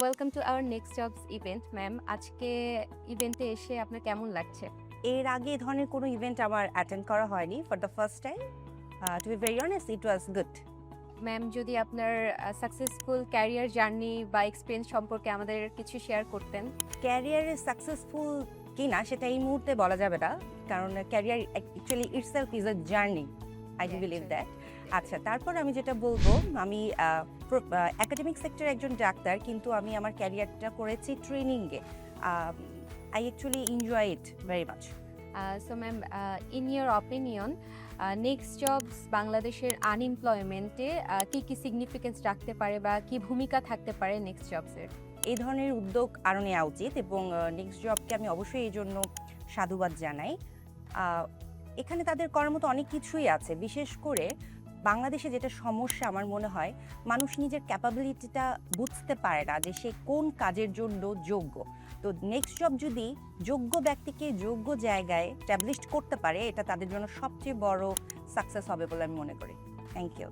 Welcome to our next jobs event ma'am. আজকে ইভেন্টে এসে আপনার কেমন লাগছে? এর আগে এই ধরনের কোনো ইভেন্ট আমার অ্যাটেন্ড করা হয়নি for the first time. To be very honest, it was good. Ma'am, যদি আপনার সাকসেসফুল ক্যারিয়ার জার্নি বা এক্সপিরিয়েন্স সম্পর্কে আমাদের কিছু শেয়ার করতেন। ক্যারিয়ারে সাকসেসফুল কিনা সেটা এই মুহূর্তে বলা যাবে না, কারণ career actually itself is a journey. I do believe that. আচ্ছা, তারপর আমি যেটা বলবো, আমি একাডেমিক সেক্টরে একজন ডাক্তার, কিন্তু আমি আমার ক্যারিয়ারটা করেছি ট্রেনিংয়ে। I actually enjoy it very much. So ma'am, in your opinion, next jobs বাংলাদেশের আনএমপ্লয়মেন্টে কি কি সিগনিফিকেন্স রাখতে পারে বা কি ভূমিকা থাকতে পারে নেক্সট জবসের? এই ধরনের উদ্যোগ আরও নেওয়া উচিত এবং নেক্সট জবকে আমি অবশ্যই এই জন্য সাধুবাদ জানাই। এখানে তাদের করার মতো অনেক কিছুই আছে। বিশেষ করে বাংলাদেশে যেটা সমস্যা আমার মনে হয়, মানুষ নিজের ক্যাপাবিলিটিটা বুঝতে পারে না যে সে কোন কাজের জন্য যোগ্য। তো নেক্সট জব যদি যোগ্য ব্যক্তিকে যোগ্য জায়গায় স্ট্যাবলিশড করতে পারে, এটা তাদের জন্য সবচেয়ে বড় সাকসেস হবে বলে আমি মনে করি। Thank you.